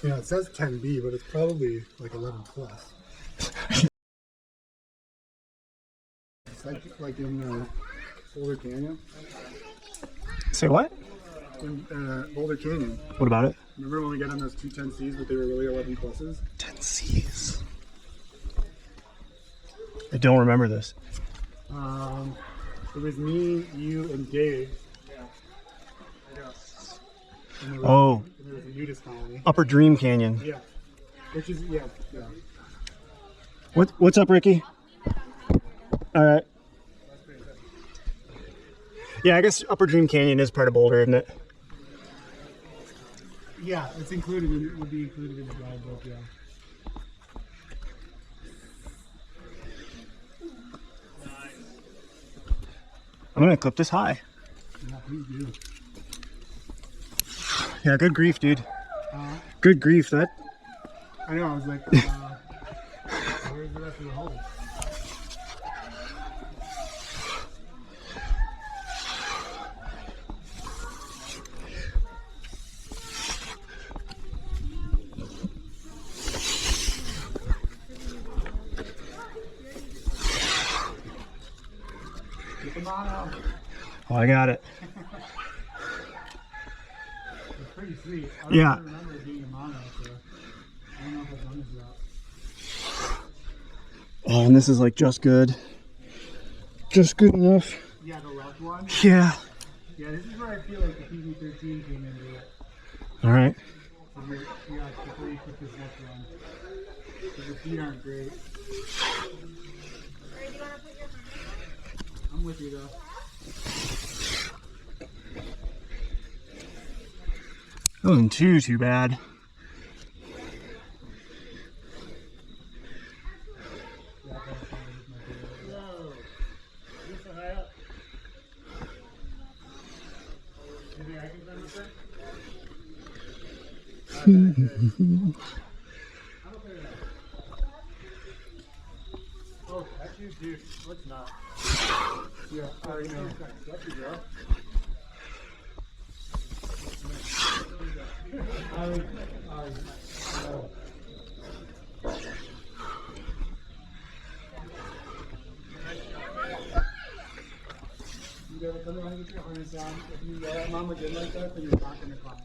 Yeah, it says 10B, but it's probably like 11 plus. It's like in Boulder Canyon. Say what? In Boulder Canyon. What about it? Remember when we got on those two 10Cs, but they were really 11 pluses? 10Cs. I don't remember this. It was me, you, and Dave. Yeah. I know. And there was a nudist colony. Upper Dream Canyon. Yeah. Which is, yeah. What's up, Ricky? All right. Yeah, I guess Upper Dream Canyon is part of Boulder, isn't it? Yeah, it's included. It would be included in the guidebook. Yeah. I'm gonna clip this high. Yeah, please do. Yeah, good grief, dude. Good grief, that. I know. I was like, where's the rest of the hole? Oh, I got it. It's pretty sweet. I Yeah. don't remember it being a mono, so I don't know if I've done this route. Oh, and this is like just good. Just good enough. Yeah, the left one? Yeah. Yeah, this is where I feel like the PG13 came into it. All right. So yeah, before you put this next one. Because the feet aren't great. I'm with you though. That wasn't too bad. Whoa. You're so high up. You think I can climb up there? I'm okay with that. Oh, that's you, dude. No, it's not. Yeah, I already know. That's you, bro. You gotta come around and get your harness on. If you yell at mom again like that, then you're not gonna climb.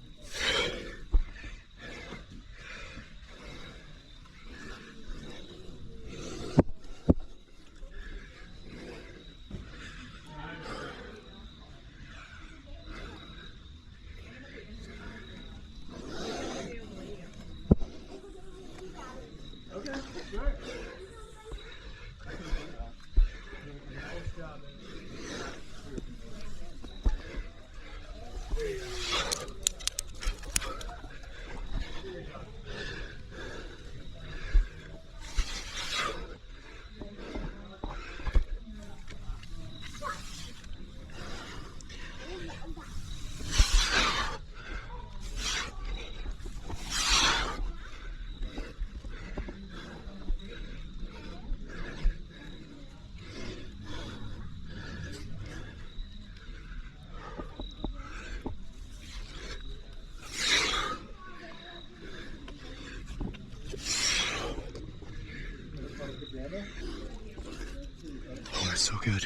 Oh, that's so good.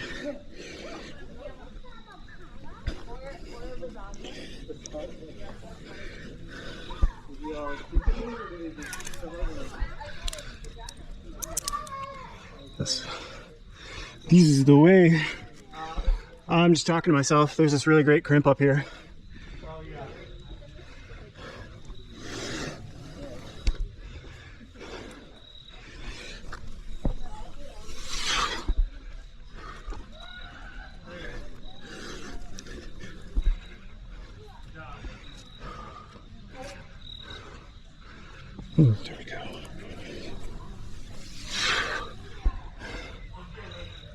This is the way. I'm just talking to myself. There's this really great crimp up here. Ooh, there we go.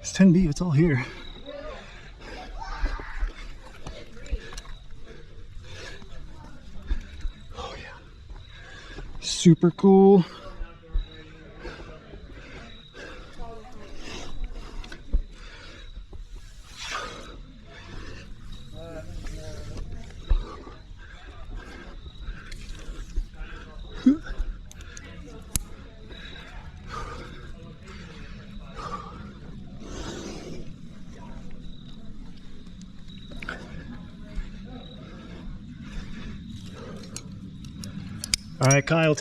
It's 10B, it's all here. Oh yeah. Super cool. All right, Kyle.